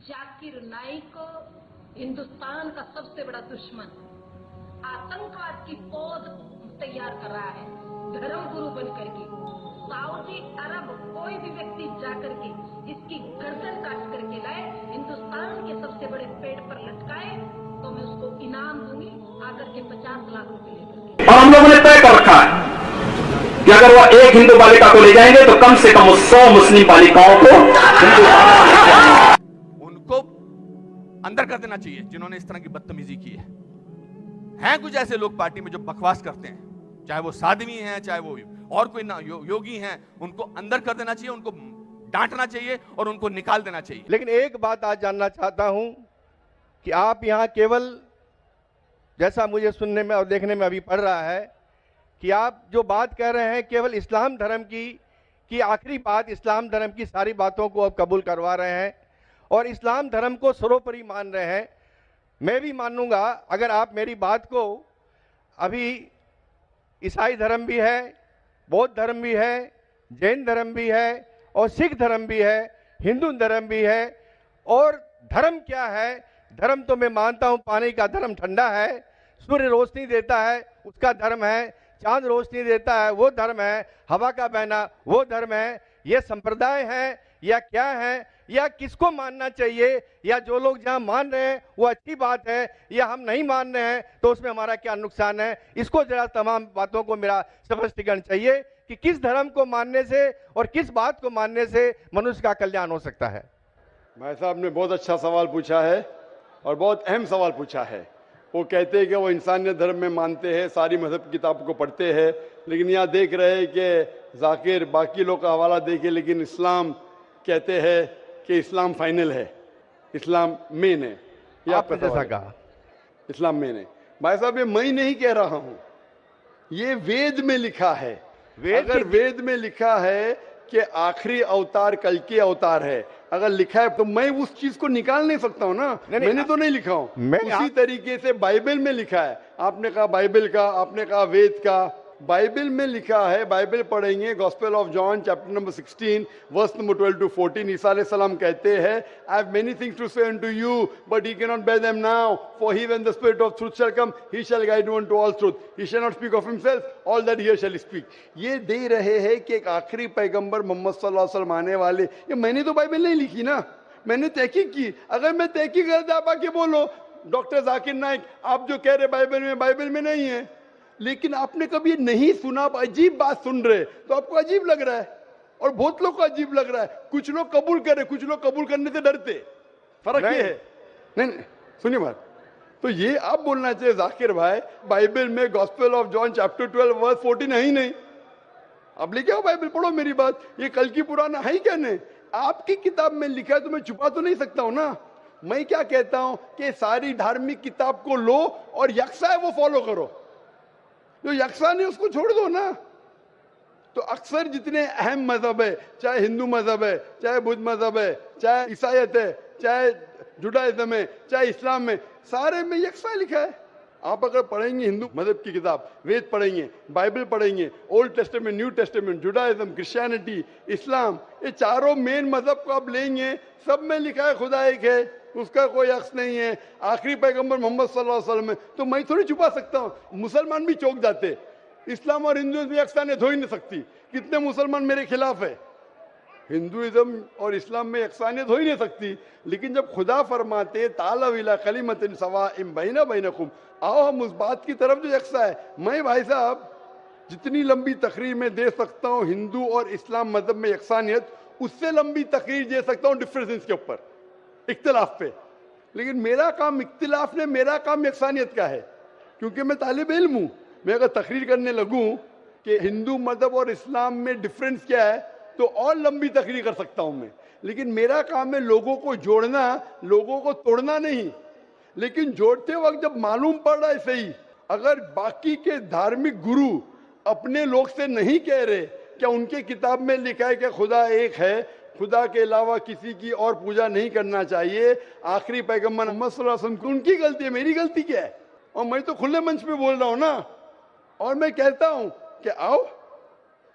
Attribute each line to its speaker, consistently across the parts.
Speaker 1: जाकिर नाइक को हिंदुस्तान का सबसे बड़ा दुश्मन आतंकवाद की पौध तैयार कर रहा है, धर्म गुरु बन करके। सऊदी अरब कोई भी व्यक्ति जाकर के इसकी गर्दन काट करके लाए, हिंदुस्तान के सबसे बड़े पेड़ पर लटकाए, तो मैं उसको इनाम दूंगी आकर के 50 लाख रुपए लेकर के।
Speaker 2: और हम लोगों ने तय कर रखा है कि अगर वो एक हिंदू बालिका को ले जाएंगे तो कम से कम 100 मुस्लिम बालिकाओं को
Speaker 3: उनको अंदर कर देना चाहिए जिन्होंने इस तरह की बदतमीजी की है। हैं कुछ ऐसे लोग पार्टी में जो बकवास करते हैं, चाहे वो साध्वी हैं, चाहे वो और कोई ना योगी हैं, उनको अंदर कर देना चाहिए, उनको डांटना चाहिए और उनको निकाल देना चाहिए।
Speaker 4: लेकिन एक बात आज जानना चाहता हूं कि आप यहां केवल, जैसा मुझे सुनने में और देखने में अभी पड़ रहा है, कि आप जो बात कह रहे हैं केवल इस्लाम धर्म की आखिरी बात, इस्लाम धर्म की सारी बातों को आप कबूल करवा रहे हैं और इस्लाम धर्म को सर्वोपरि मान रहे हैं। मैं भी मानूंगा अगर आप मेरी बात को, अभी ईसाई धर्म भी है, बौद्ध धर्म भी है, जैन धर्म भी है और सिख धर्म भी है, हिंदू धर्म भी है। और धर्म क्या है? धर्म तो मैं मानता हूं पानी का धर्म ठंडा है, सूर्य रोशनी देता है उसका धर्म है, चांद रोशनी देता है वो धर्म है, हवा का बहना वो धर्म है। ये संप्रदाय है या क्या है, या किसको मानना चाहिए, या जो लोग जहां मान रहे हैं वो अच्छी बात है, या हम नहीं मान रहे हैं तो उसमें हमारा क्या नुकसान है? इसको जरा तमाम बातों को मेरा स्पष्टीकरण चाहिए कि किस धर्म को मानने से और किस बात को मानने से मनुष्य का कल्याण हो सकता है।
Speaker 5: भाई साहब ने बहुत अच्छा सवाल पूछा है और बहुत अहम सवाल पूछा है। वो कहते हैं कि वो इंसानियत धर्म में मानते हैं, सारी मजहब की किताब को पढ़ते हैं, लेकिन यहाँ देख रहे हैं कि जाकिर बाकी लोग का हवाला देके, लेकिन इस्लाम कहते हैं कि इस्लाम फाइनल है, इस्लाम मेन है। ये
Speaker 4: आपने जैसा कहा
Speaker 5: इस्लाम मेन है। भाई साहब ये मैं नहीं कह रहा हूं, ये वेद में लिखा है। अगर वेद में लिखा है कि आखिरी अवतार कल के अवतार है, अगर लिखा है तो मैं उस चीज को निकाल नहीं सकता हूं ना। मैंने तो नहीं लिखा हूं, उसी तरीके से बाइबल में लिखा है। आपने कहा बाइबल का, आपने कहा वेद का, बाइबल में लिखा है। बाइबल पढ़ेंगे, gospel of John chapter number 16 verse number 12 to 14। Isa अलैहि सलाम कहते हैं, I have many things to say unto you but he cannot bear them now, for he when the spirit of truth shall come he shall guide you unto all truth, he shall not speak of himself, all that he shall speak। ये दे रहे हैं कि एक आखिरी पैगंबर मोहम्मद सल्लल्लाहु अलैहि वसल्लम आने वाले। ये मैंने तो बाइबल नहीं लिखी ना, मैंने तहकीक की। अगर मैं तहकीक करता, आप आके बोलो डॉक्टर जाकिर नाइक आप जो कह रहे बाइबल में नहीं है, लेकिन आपने कभी नहीं सुना, आप अजीब बात सुन रहे तो आपको अजीब लग रहा है और बहुत लोग को अजीब लग रहा है। कुछ लोग कबूल करे, कुछ लोग कबूल करने से डरते। फर्क ये है। नहीं सुनिए बात, तो ये आप बोलना चाहिए जाकिर भाई बाइबल में gospel of John chapter 12 verse 14 है ही नहीं। अब लेके आओ बाइबल, पढ़ो मेरी बात। ये कल की पुराना है क्या? नहीं, आपकी किताब में लिखा है तो मैं छुपा तो नहीं सकता हूं ना। मैं क्या कहता हूं कि सारी धार्मिक किताब को लो और यकसा है वो फॉलो करो, जो यकसा नहीं उसको छोड़ दो ना। तो अक्सर जितने अहम मजहब है, चाहे हिंदू मजहब है, चाहे बुद्ध मजहब है, चाहे ईसाईयत है, चाहे जुडाइज्म है, चाहे इस्लाम में, सारे में यकसा लिखा है। आप अगर पढ़ेंगे हिंदू मजहब की किताब, वेद पढ़ेंगे, बाइबल पढ़ेंगे, Old Testament, New Testament, Judaism, Christianity, इस्लाम, ये चारों मेन मजहब को आप लेंगे, सब में लिखा है खुदा एक है, उसका कोई अक्स नहीं है, आखिरी पैगंबर मोहम्मद सल्लल्लाहु अलैहि वसल्लम है। तो मैं थोड़ी छुपा सकता हूँ। मुसलमान भी चौंक जाते, इस्लाम और हिंदुइज्म में यकसानियत हो ही नहीं सकती। कितने मुसलमान मेरे खिलाफ है, हिंदुइज्म और इस्लाम में यकसानियत हो ही नहीं सकती। लेकिन जब खुदा फरमाते तालव इला कलिमतिन सवाइम बैना बैनकुम, आओ हम उस बात की तरफ जो यकसा है। मैं भाई साहब जितनी लंबी तकरीर में दे सकता हूँ हिंदू और इस्लाम मजहब में यकसानियत, उससे लंबी तकरीर दे सकता हूँ डिफरेंसेस के ऊपर, इख्तिलाफ पे। लेकिन मेरा काम इख्तिलाफ ने, मेरा काम यकसानियत का है, क्योंकि मैं तालिब इल्म हूं। मैं अगर तकरीर करने लगूं कि हिंदू मजहब और इस्लाम में डिफरेंस क्या है तो और लंबी तकरीर कर सकता हूं मैं। लेकिन मेरा काम है लोगों को जोड़ना, लोगों को तोड़ना नहीं। लेकिन जोड़ते वक्त जब मालूम पड़ रहा है सही, अगर बाकी के धार्मिक गुरु अपने लोग से नहीं कह रहे, क्या उनके किताब में लिखा है कि खुदा एक है, खुदा के अलावा किसी की और पूजा नहीं करना चाहिए, आखिरी पैगंबर मोहम्मद सल्लल्लाहु अलैहि वसल्लम, उनकी गलती है, मेरी गलती क्या है? और मैं तो खुले मंच पे बोल रहा हूं ना। और मैं कहता हूं कि आओ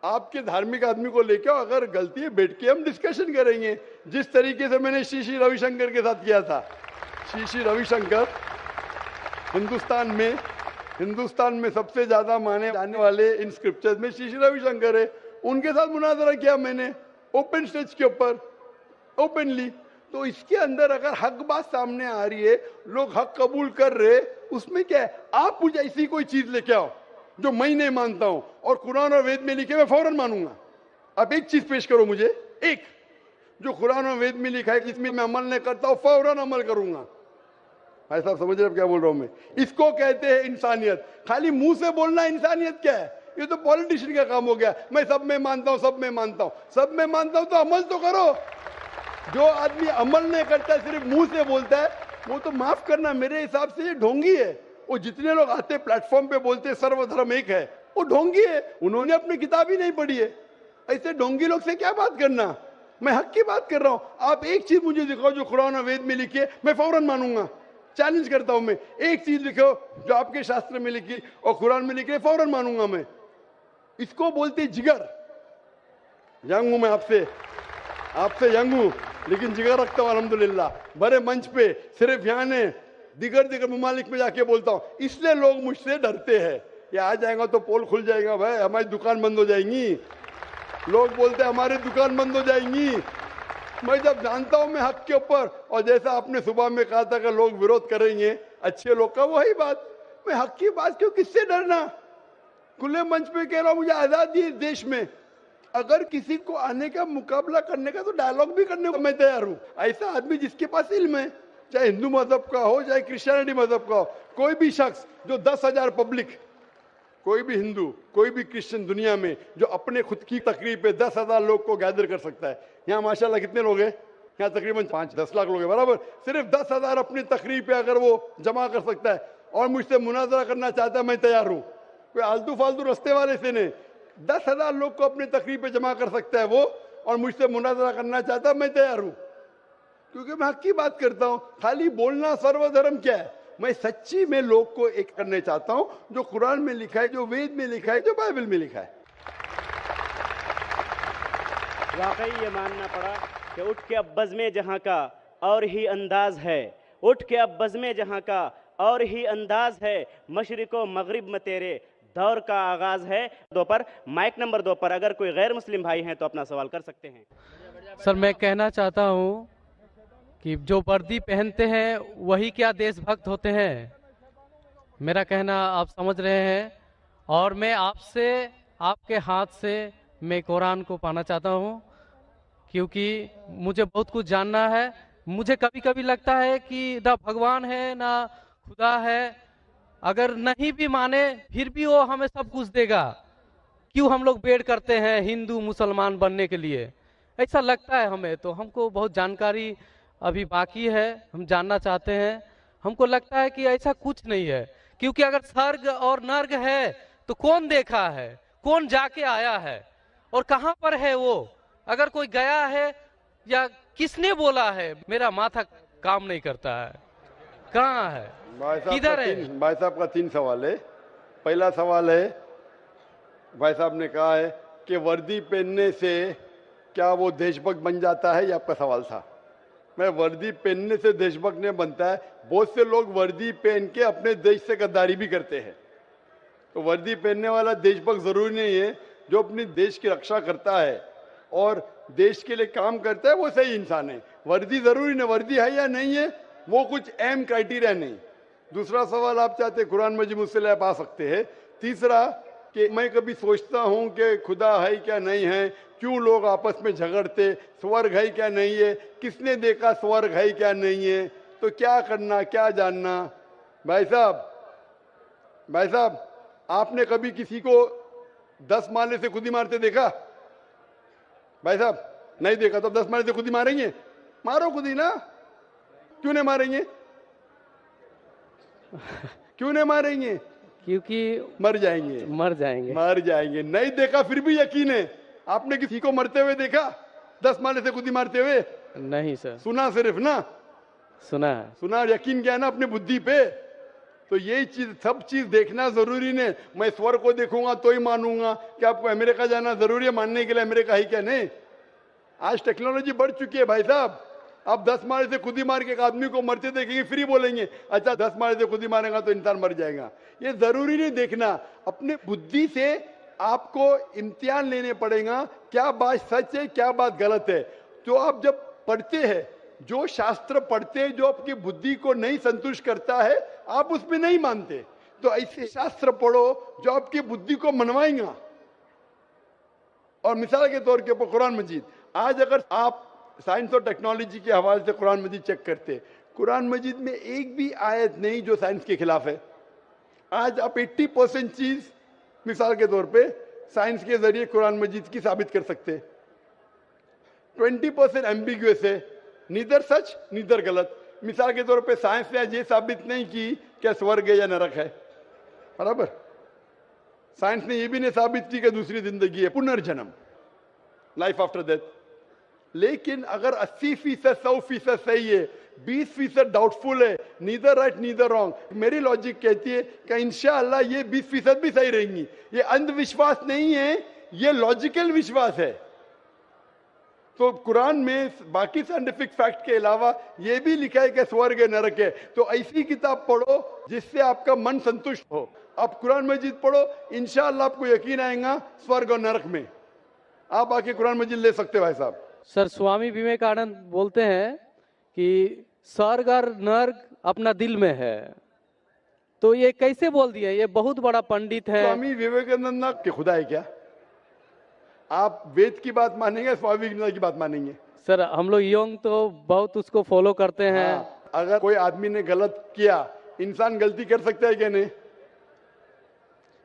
Speaker 5: आपके धार्मिक आदमी को लेके आओ, अगर गलती है बैठ के हम डिस्कशन करेंगे, जिस तरीके से मैंने श्री रविशंकर के साथ किया था। श्री रविशंकर हिंदुस्तान में सबसे ज्यादा माने जाने वाले इन स्क्रिप्चर्स में श्री रविशंकर है। उनके साथ मुनाजरा किया मैंने ओपन स्टेज के ऊपर, ओपनली। तो इसके अंदर अगर हक बात सामने आ रही है, लोग हक कबूल कर रहे, उसमें क्या है? आप मुझे ऐसी कोई चीज लेके आओ जो मैं नहीं मानता हूं और कुरान और वेद में लिखे मैं फौरन मानूंगा। अब एक चीज पेश करो मुझे, एक जो कुरान और वेद में लिखा है कि इसमें मैं अमल नहीं करता हूं, फौरन अमल करूंगा। भाई साहब समझ रहे हैं क्या बोल रहा हूं मैं? इसको कहते हैं इंसानियत। खाली मुंह से बोलना इंसानियत क्या है? ये तो पॉलिटिशियन का काम हो गया। मैं सब में मानता हूं, सब में मानता हूं, सब में मानता हूं, तो अमल तो करो। जो आदमी अमल नहीं करता है, सिर्फ मुंह से बोलता है, वो तो माफ करना, मेरे हिसाब से ये ढोंगी है। वो जितने लोग आते प्लेटफॉर्म पे बोलते सर्वधर्म एक है, वो ढोंगी है। उन्होंने अपनी किताब ही नहीं पढ़ी है। ऐसे ढोंगी लोग से क्या बात करना? मैं हक की बात कर रहा हूं। आप एक चीज मुझे दिखाओ जो कुरान और वेद में लिखी है, मैं फौरन मानूंगा। चैलेंज करता हूं मैं, एक चीज लिखो जो आपके शास्त्र में लिखी और कुरान में लिखी है, फौरन मानूंगा मैं। इसको बोलते जिगर। यंग हूं मैं, आपसे यंग हूं, लेकिन जिगर रखता हूं अल्हम्दुलिल्लाह। बड़े मंच पे सिर्फ यहाँ ने दिगर ममालिक में जाके बोलता हूं, इसलिए लोग मुझसे डरते हैं। ये आ जाएगा तो पोल खुल जाएगा, भाई हमारी दुकान बंद हो जाएंगी। लोग बोलते हैं हमारी दुकान बंद हो जाएंगी। मैं जब जानता हूं मैं हक के ऊपर, और जैसा आपने सुबह में कहा था कि लोग विरोध करेंगे अच्छे लोग का, वही बात। मैं हक की बात क्यों, किससे डरना? खुले मंच पे कह रहा हूं, मुझे आजादी है देश में। अगर किसी को आने का मुकाबला करने का, तो डायलॉग भी करने को मैं तैयार हूं। ऐसा आदमी जिसके पास इल्म है, चाहे हिंदू मजहब का हो चाहे क्रिश्चियनिटी मजहब का हो, कोई भी शख्स जो 10,000 पब्लिक, कोई भी हिंदू कोई भी क्रिश्चियन दुनिया में जो अपने खुद की तकरीब पे 10,000 लोग को गैदर कर सकता है। यहाँ माशाल्लाह कितने लोग हैं? यहाँ तकरीबन 5-10 लाख लोग हैं बराबर। सिर्फ 10,000 अपनी तकरीब पे अगर वो जमा कर सकता है और मुझसे मुनाजरा करना चाहता है, मैं तैयार हूँ। कोई आलतू फालतू रस्ते वाले से नहीं, 10,000 लोग को अपनी तकरीब पे जमा कर सकता है वो, और मुझसे मुनाजरा करना चाहता है, मैं तैयार हूँ। क्योंकि मैं हक की बात करता हूँ। खाली बोलना सर्वधर्म क्या है? मैं सच्ची में लोग को एक करने चाहता हूँ, जो कुरान में लिखा है, जो वेद में लिखा है, जो बाइबल में लिखा है।
Speaker 6: वाकई ये मानना पड़ा कि उठ के अब बज़्म जहां का और ही अंदाज है, उठ के अब बज़्म जहां का और ही अंदाज है, मशरिको मगरिब में तेरे दौर का आगाज है। 2 पर माइक नंबर 2 पर अगर कोई गैर मुस्लिम भाई हैं तो अपना सवाल कर सकते हैं।
Speaker 7: सर मैं कहना चाहता हूँ कि जो वर्दी पहनते हैं वही क्या देशभक्त होते हैं? मेरा कहना आप समझ रहे हैं। और मैं आपसे, आपके हाथ से मैं कुरान को पाना चाहता हूँ, क्योंकि मुझे बहुत कुछ जानना है। मुझे कभी कभी लगता है कि ना भगवान है ना खुदा है। अगर नहीं भी माने फिर भी वो हमें सब कुछ देगा। क्यों हम लोग वेट करते हैं हिंदू मुसलमान बनने के लिए? ऐसा लगता है हमें। तो हमको बहुत जानकारी अभी बाकी है, हम जानना चाहते हैं। हमको लगता है कि ऐसा कुछ नहीं है, क्योंकि अगर स्वर्ग और नर्क है तो कौन देखा है, कौन जाके आया है और कहां पर है वो? अगर कोई गया है या किसने बोला है, मेरा माथा काम नहीं करता है। कहाँ है, किधर है?
Speaker 5: भाई साहब का 3 सवाल है। पहला सवाल है, भाई साहब ने कहा है कि वर्दी पहनने से क्या वो देशभक्त बन जाता है, ये आपका सवाल था। मैं वर्दी पहनने से देशभक्त नहीं बनता है। बहुत से लोग वर्दी पहन के अपने देश से गद्दारी भी करते हैं। तो वर्दी पहनने वाला देशभक्त जरूरी नहीं है। जो अपनी देश की रक्षा करता है और देश के लिए काम करता है, वो सही इंसान है। वर्दी जरूरी नहीं, वर्दी है या नहीं है वो कुछ अहम क्राइटेरिया नहीं। दूसरा सवाल आप चाहते कुरान मजीद मुझसे आप आ सकते हैं। तीसरा कि मैं कभी सोचता हूं कि खुदा है क्या नहीं है, क्यों लोग आपस में झगड़ते, स्वर्ग है क्या नहीं है, किसने देखा स्वर्ग है क्या नहीं है, तो क्या करना क्या जानना। भाई साहब आपने कभी किसी को 10 मारने से खुद ही मारते देखा? भाई साहब नहीं देखा तो 10 मारने से खुद ही मारेंगे? मारो खुद ही ना। क्यों नहीं मारेंगे? क्यों नहीं मारेंगे?
Speaker 7: क्योंकि
Speaker 5: मर जाएंगे। मर जाएंगे। नहीं देखा फिर भी यकीन है। आपने किसी को मरते हुए देखा 10 मारने से खुद ही मारते हुए?
Speaker 7: नहीं सर।
Speaker 5: सुना सिर्फ ना?
Speaker 7: सुना है।
Speaker 5: सुना, यकीन क्या है ना अपनी बुद्धि पे। तो यही चीज, सब चीज देखना जरूरी नहीं। मैं स्वर्ग को देखूंगा तो ही मानूंगा। क्या आपको अमेरिका जाना जरूरी है मानने के लिए? अमेरिका ही क्या नहीं? आज टेक्नोलॉजी बढ़ चुकी है भाई साहब। आप 10 मारे से खुद ही मार के एक आदमी को मरते देखेंगे, फ्री बोलेंगे अच्छा 10 मारे से खुद ही मारेगा तो इंसान मर जाएगा। ये जरूरी नहीं देखना। अपने बुद्धि से आपको इम्तिहान लेने पड़ेगा, क्या बात सच है क्या बात गलत है। तो आप जब पढ़ते हैं, जो शास्त्र पढ़ते हैं जो आपकी बुद्धि को नहीं संतुष्ट करता है, आप उसमें नहीं मानते। तो ऐसे शास्त्र पढ़ो जो आपकी बुद्धि को मनवाएगा। और मिसाल के तौर के ऊपर कुरान मजीद, आज अगर आप साइंस और टेक्नोलॉजी के हवाले से कुरान मजीद चेक करते, कुरान मजीद में एक भी आयत नहीं जो साइंस के खिलाफ है। आज आप 80% चीज मिसाल के तौर पे साइंस के जरिए कुरान मजीद की साबित कर सकते हैं। 20% एम्बिग्युअस है, नीदर सच नीदर गलत। मिसाल के तौर पे साइंस ने आज ये साबित नहीं की क्या स्वर्ग है या नरक है, बराबर। साइंस ने ये भी नहीं साबित की कि दूसरी जिंदगी है, पुनर्जन्म, लाइफ आफ्टर डेथ। लेकिन अगर 80% 100% सही है, 20% डाउटफुल है, नीदर राइट नीदर रॉन्ग, मेरी लॉजिक कहती है कि इंशाअल्लाह ये 20% भी सही रहेंगी। ये अंधविश्वास नहीं है, ये लॉजिकल विश्वास है। तो कुरान में बाकी साइंटिफिक फैक्ट के अलावा ये भी लिखा है कि स्वर्ग है नरक है। तो ऐसी किताब पढ़ो जिससे आपका मन संतुष्ट हो। आप कुरान मजीद पढ़ो, इंशाअल्लाह आपको यकीन आएगा स्वर्ग और नरक में। आप आके कुरान मजीद ले सकते हो भाई साहब।
Speaker 7: सर, स्वामी विवेकानंद बोलते हैं कि स्वर्ग और नर्क अपना दिल में है, तो ये कैसे बोल दिया? ये बहुत बड़ा पंडित है।
Speaker 5: स्वामी विवेकानंद ना कि खुदा है क्या? आप वेद की बात मानेंगे, स्वामी विवेकानंद की बात मानेंगे?
Speaker 7: सर, हम लोग यंग तो बहुत उसको फॉलो करते हैं।
Speaker 5: हाँ, अगर कोई आदमी ने गलत किया, इंसान गलती कर सकता है क्या नहीं?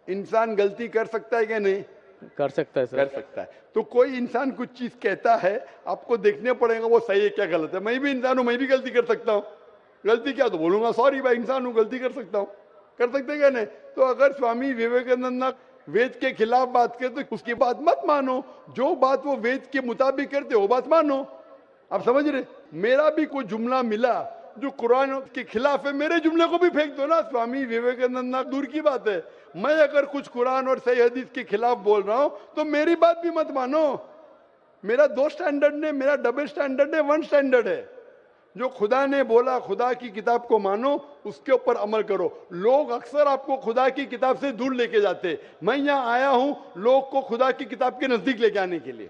Speaker 5: इंसान गलती कर सकता है क्या नहीं?
Speaker 7: कर सकता है सर,
Speaker 5: कर सकता है। तो कोई इंसान कुछ चीज कहता है, आपको देखने पड़ेगा वो सही है क्या गलत है। मैं भी इंसान हूं, मैं भी गलती कर सकता हूं। गलती क्या तो बोलूंगा सॉरी भाई, इंसान हूं, गलती कर सकता हूं। कर सकते क्या नहीं? तो अगर स्वामी विवेकानंद ना वेद के खिलाफ बात करे तो उसकी बात मत मानो। जो बात वो वेद के मुताबिक करते वो बात मानो। आप समझ रहे? मेरा भी कोई जुमला मिला जो कुरान के खिलाफ है, मेरे जुमले को भी फेंक दो ना। स्वामी विवेकानंद ना दूर की बात है, मैं अगर कुछ कुरान और सही हदीस के खिलाफ बोल रहा हूं तो मेरी बात भी मत मानो। मेरा 2 स्टैंडर्ड नहीं, मेरा डबल स्टैंडर्ड है, 1 स्टैंडर्ड है। जो खुदा ने बोला, खुदा की किताब को मानो, उसके ऊपर अमल करो। लोग अक्सर आपको खुदा की किताब से दूर लेके जाते, मैं यहां आया हूं लोग को खुदा की किताब के नजदीक लेके आने के लिए।